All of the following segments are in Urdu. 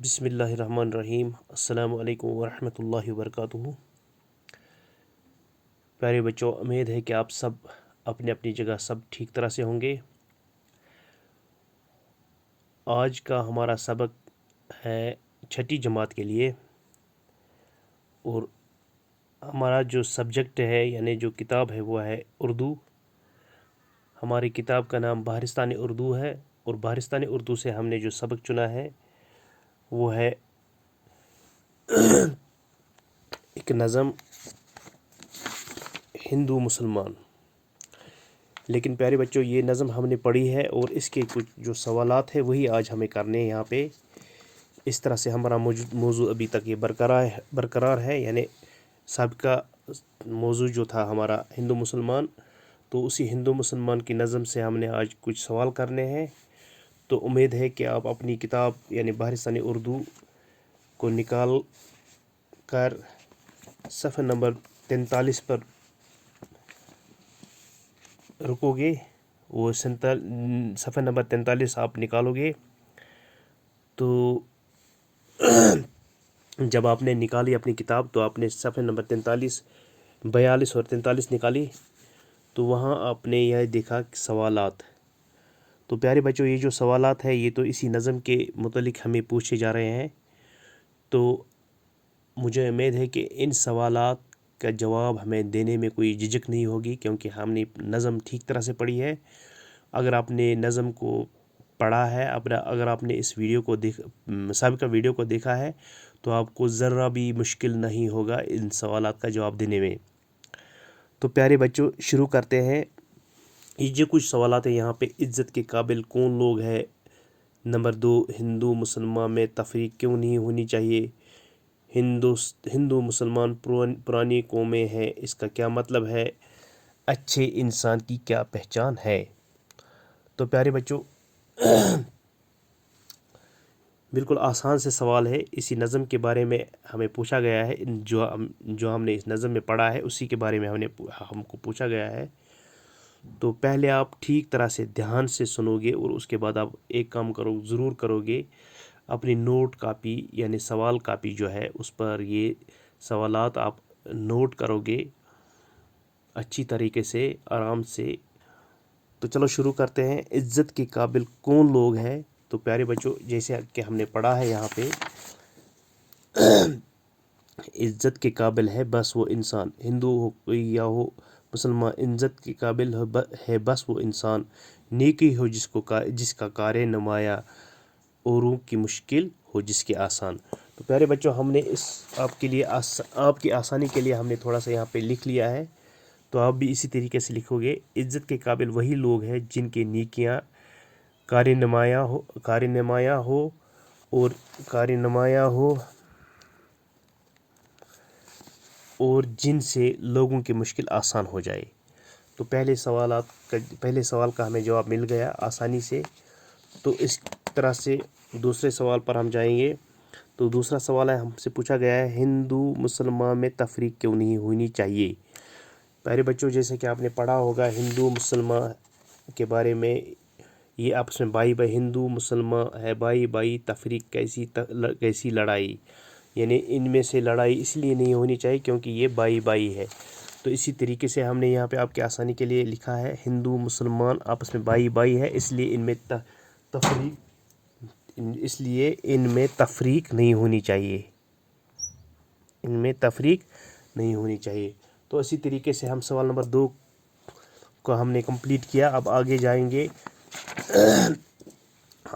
بسم اللہ الرحمن الرحیم۔ السلام علیکم ورحمۃ اللہ وبرکاتہ۔ پیارے بچوں، امید ہے کہ آپ سب اپنی اپنی جگہ سب ٹھیک طرح سے ہوں گے۔ آج کا ہمارا سبق ہے چھٹی جماعت کے لیے، اور ہمارا جو سبجیکٹ ہے یعنی جو کتاب ہے وہ ہے اردو۔ ہماری کتاب کا نام بہارستان اردو ہے، اور بہارستان اردو سے ہم نے جو سبق چنا ہے وہ ہے ایک نظم ہندو مسلمان۔ لیکن پیارے بچوں، یہ نظم ہم نے پڑھی ہے اور اس کے کچھ جو سوالات ہیں وہی آج ہمیں کرنے ہیں یہاں پہ۔ اس طرح سے ہمارا موضوع ابھی تک یہ برقرار ہے، یعنی سابقہ موضوع جو تھا ہمارا ہندو مسلمان، تو اسی ہندو مسلمان کی نظم سے ہم نے آج کچھ سوال کرنے ہیں۔ تو امید ہے کہ آپ اپنی کتاب یعنی بہارستانی اردو کو نکال کر صفحہ نمبر 43 پر رکو گے۔ وہ صفحہ نمبر 43 آپ نکالو گے تو جب آپ نے نکالی اپنی کتاب تو آپ نے صفحہ نمبر 42 اور 43 نکالی، تو وہاں آپ نے یہ دیکھا سوالات۔ تو پیارے بچوں، یہ جو سوالات ہیں یہ تو اسی نظم کے متعلق ہمیں پوچھے جا رہے ہیں۔ تو مجھے امید ہے کہ ان سوالات کا جواب ہمیں دینے میں کوئی جھجک نہیں ہوگی، کیونکہ ہم نے نظم ٹھیک طرح سے پڑھی ہے۔ اگر آپ نے نظم کو پڑھا ہے، اگر آپ نے اس ویڈیو کو سابقہ ویڈیو کو دیکھا ہے، تو آپ کو ذرہ بھی مشکل نہیں ہوگا ان سوالات کا جواب دینے میں۔ تو پیارے بچوں، شروع کرتے ہیں۔ یہ جو کچھ سوالات ہیں یہاں پہ: عزت کے قابل کون لوگ ہیں؟ نمبر 2، ہندو مسلمان میں تفریق کیوں نہیں ہونی چاہیے؟ ہندو مسلمان پرانی قومیں ہیں، اس کا کیا مطلب ہے؟ اچھے انسان کی کیا پہچان ہے؟ تو پیارے بچوں، بالکل آسان سے سوال ہے۔ اسی نظم کے بارے میں ہمیں پوچھا گیا ہے، جو ہم نے اس نظم میں پڑھا ہے اسی کے بارے میں ہم کو پوچھا گیا ہے۔ تو پہلے آپ ٹھیک طرح سے دھیان سے سنو گے، اور اس کے بعد آپ ایک کام ضرور کرو گے، اپنی نوٹ کاپی یعنی سوال کاپی جو ہے اس پر یہ سوالات آپ نوٹ کرو گے اچھی طریقے سے، آرام سے۔ تو چلو شروع کرتے ہیں۔ عزت کے قابل کون لوگ ہیں؟ تو پیارے بچوں، جیسے کہ ہم نے پڑھا ہے یہاں پہ، عزت کے قابل ہے بس وہ انسان، ہندو ہو یا ہو مسلمان، عزت کے قابل ہے بس وہ انسان، نیکی ہو جس کا کار نمایاں، اوروں کی مشکل ہو جس کے آسان۔ تو پیارے بچوں، ہم نے آپ کی آسانی کے لیے ہم نے تھوڑا سا یہاں پہ لکھ لیا ہے، تو آپ بھی اسی طریقے سے لکھو گے۔ عزت کے قابل وہی لوگ ہیں جن کے نیکیاں کار نمایاں ہو اور جن سے لوگوں کی مشکل آسان ہو جائے۔ تو پہلے سوال کا ہمیں جواب مل گیا آسانی سے۔ تو اس طرح سے دوسرے سوال پر ہم جائیں گے۔ تو دوسرا سوال ہے، ہم سے پوچھا گیا ہے، ہندو مسلمان میں تفریق کیوں نہیں ہونی چاہیے؟ پیارے بچوں، جیسے کہ آپ نے پڑھا ہوگا ہندو مسلمان کے بارے میں، یہ آپس میں بھائی ہندو مسلمان ہے، بھائی تفریق کیسی لڑائی، یعنی ان میں سے لڑائی اس لیے نہیں ہونی چاہیے کیونکہ یہ بھائی ہے۔ تو اسی طریقے سے ہم نے یہاں پہ آپ کی آسانی کے لیے لکھا ہے، ہندو مسلمان آپس میں بھائی ہے، اس لیے ان میں تفریق نہیں ہونی چاہیے۔ تو اسی طریقے سے ہم سوال نمبر 2 کو ہم نے کمپلیٹ کیا۔ اب آگے جائیں گے،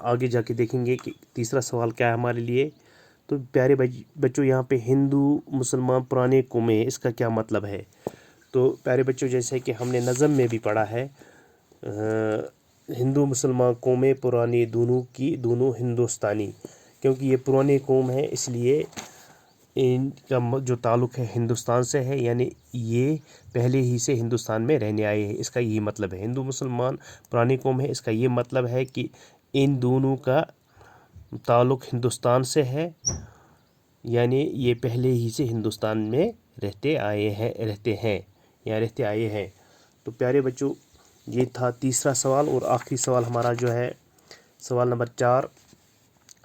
آگے جا کے دیکھیں گے کہ تیسرا سوال کیا ہے ہمارے لیے۔ تو پیارے بچوں، یہاں پہ ہندو مسلمان پرانے قومیں ہیں، اس کا کیا مطلب ہے؟ تو پیارے بچوں، جیسے کہ ہم نے نظم میں بھی پڑھا ہے، ہندو مسلمان قومیں پرانی دونوں ہندوستانی، کیونکہ یہ پرانی قوم ہے اس لیے ان کا جو تعلق ہے ہندوستان سے ہے، یعنی یہ پہلے ہی سے ہندوستان میں رہنے آئے ہیں، اس کا یہی مطلب ہے۔ ہندو مسلمان پرانی قوم ہے، اس کا یہ مطلب ہے کہ ان دونوں کا تعلق ہندوستان سے ہے، یعنی یہ پہلے ہی سے ہندوستان میں رہتے آئے ہیں۔ تو پیارے بچوں، یہ تھا تیسرا سوال، اور آخری سوال ہمارا جو ہے سوال نمبر 4،